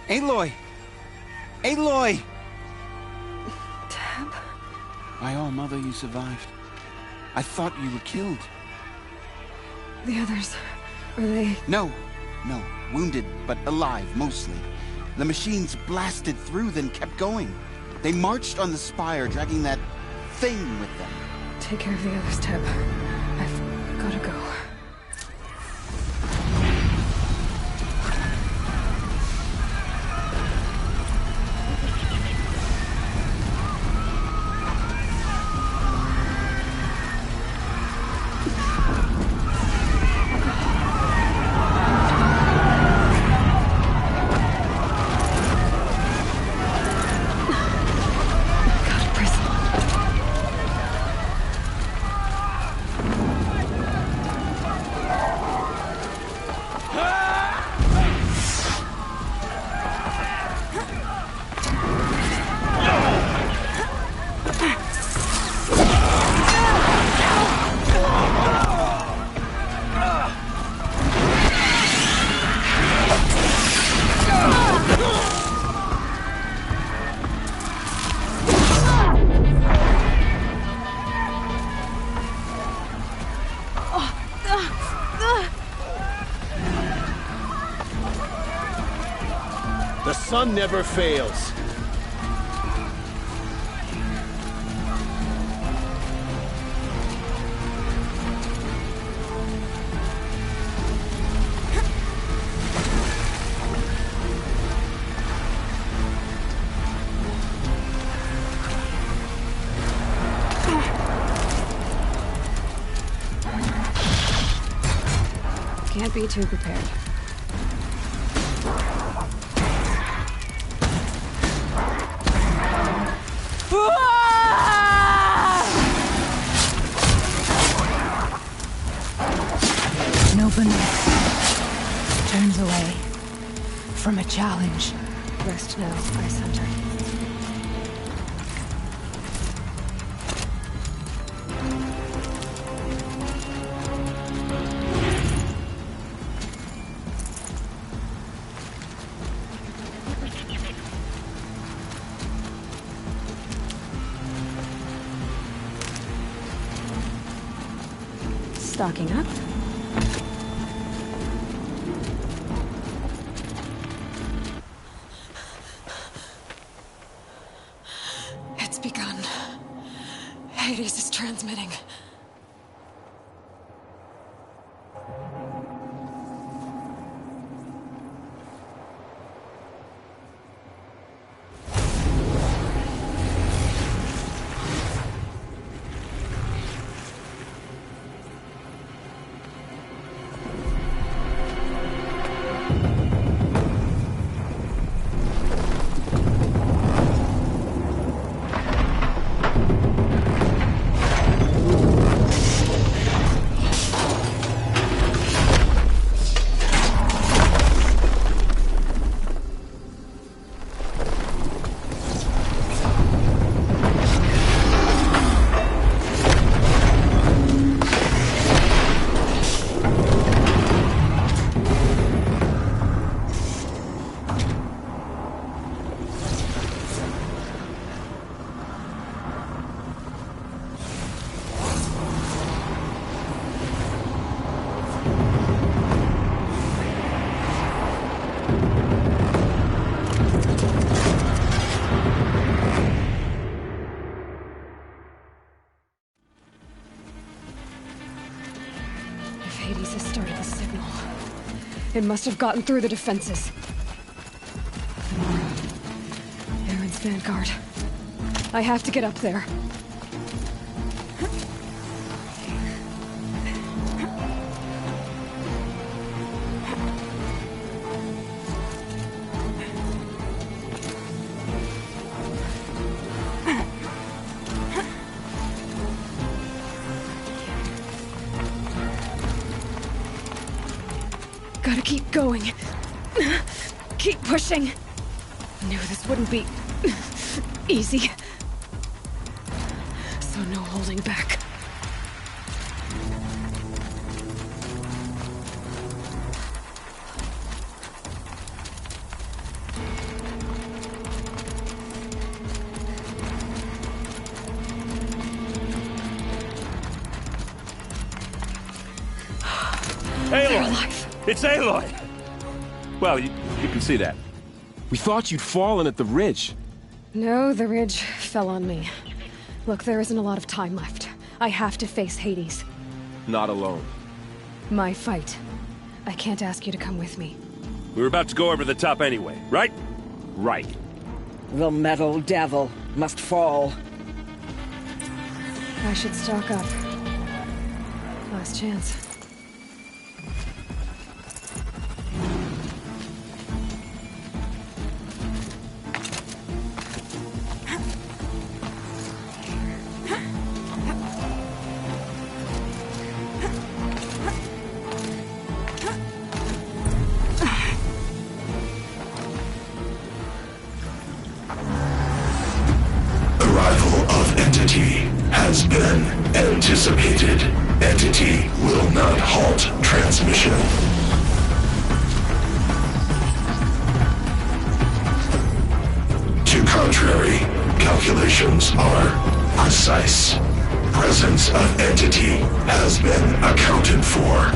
Aloy! Aloy! Teb? My all mother, you survived. I thought you were killed. The others, are they... No. Wounded, but alive, mostly. The machines blasted through, then kept going. They marched on the spire, dragging that thing with them. Take care of the others, Teb. I've gotta go. The sun never fails. Can't be too prepared. Nobunagi turns away from a challenge. Rest now, Ice Hunter. Stocking up. It's begun. Hades is transmitting. Hades has started the signal. It must have gotten through the defenses. Aaron's vanguard. I have to get up there. Gotta keep going. Keep pushing. Knew this wouldn't be easy. So no holding back. alive. It's Aloy! Well, you can see that. We thought you'd fallen at the ridge. No, the ridge fell on me. Look, there isn't a lot of time left. I have to face Hades. Not alone. My fight. I can't ask you to come with me. We were about to go over the top anyway, right? Right. The metal devil must fall. I should stock up. Last chance. Has been anticipated. Entity will not halt transmission. To contrary, calculations are precise. Presence of entity has been accounted for.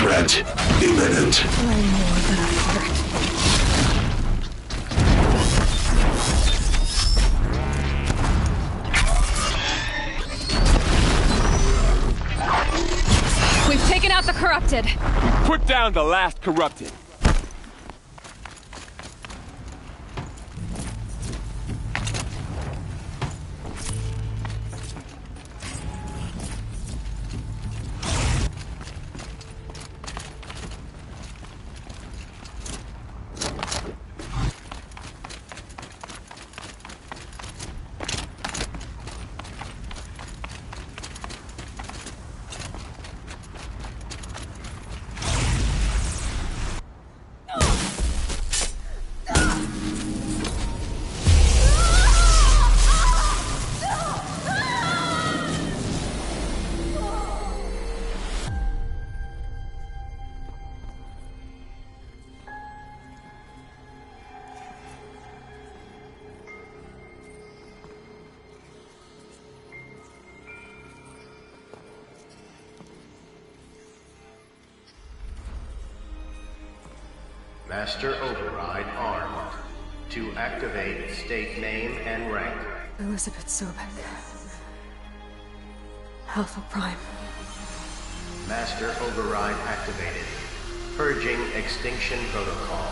Threat imminent. Way more than I feared. We've taken out the corrupted. Put down the last corrupted. Master Override armed. To activate, state name and rank. Elizabeth Sobek. Alpha Prime. Master Override activated. Purging Extinction Protocol.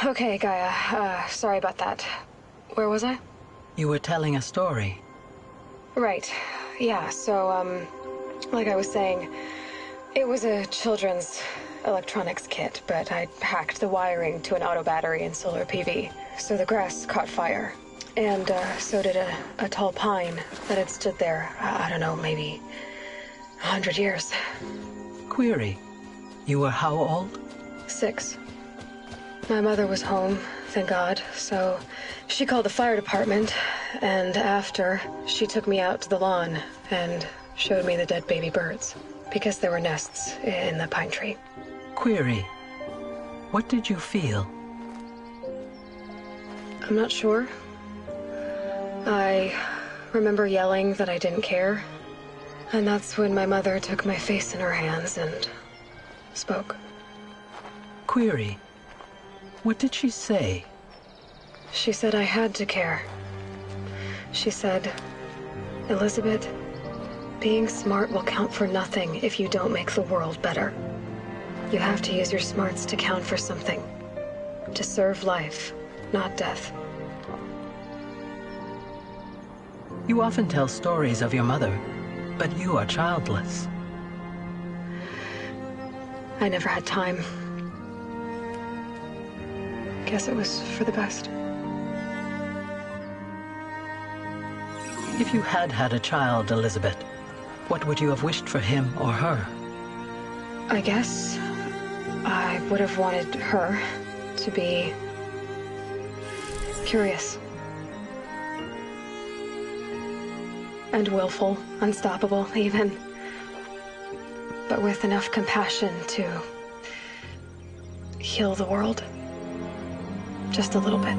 Okay, Gaia. Sorry about that. Where was I? You were telling a story. Right. Yeah, so, like I was saying, it was a children's electronics kit, but I hacked the wiring to an auto battery and solar PV. So the grass caught fire. And, so did a tall pine that had stood there, I don't know, maybe 100 years. Query. You were how old? 6. My mother was home, thank God, so she called the fire department, and after, she took me out to the lawn and showed me the dead baby birds, because there were nests in the pine tree. Query. What did you feel? I'm not sure. I remember yelling that I didn't care, and that's when my mother took my face in her hands and spoke. Query. What did she say? She said I had to care. She said, Elizabeth, being smart will count for nothing if you don't make the world better. You have to use your smarts to count for something. To serve life, not death. You often tell stories of your mother, but you are childless. I never had time. Guess it was for the best. If you had had a child, Elizabeth, what would you have wished for him or her? I guess I would have wanted her to be curious. And willful, unstoppable, even. But with enough compassion to heal the world. Just a little bit.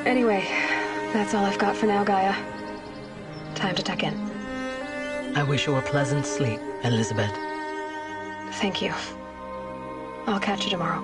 Anyway, that's all I've got for now, Gaia. Time to tuck in. I wish you a pleasant sleep, Elizabeth. Thank you. I'll catch you tomorrow.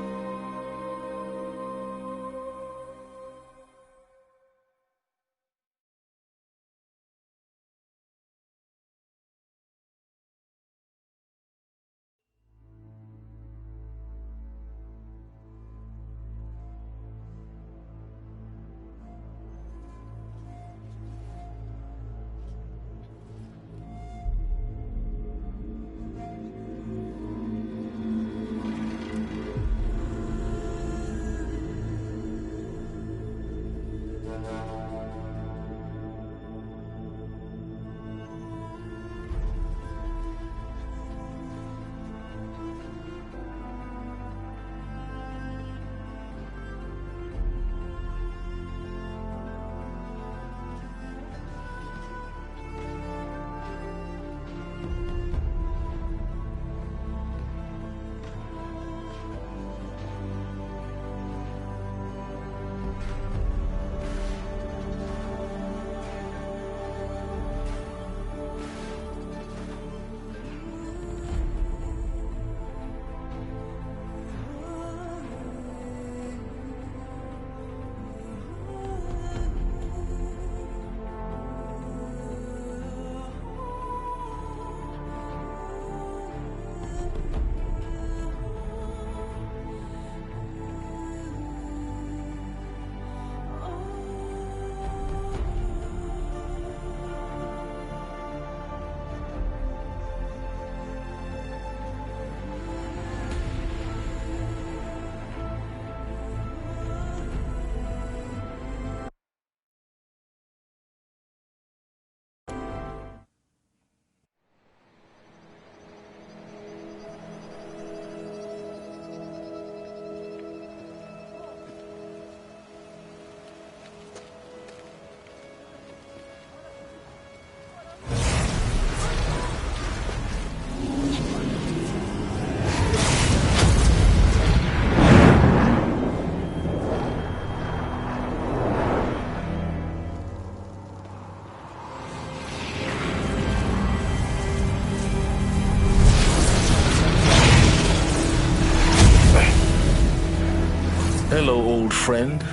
Hello, old friend.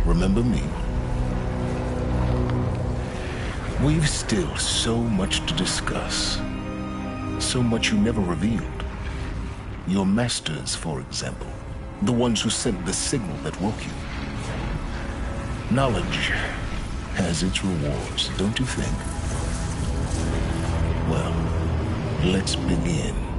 Remember me? We've still so much to discuss. So much you never revealed. Your masters, for example. The ones who sent the signal that woke you. Knowledge has its rewards, don't you think? Well, let's begin.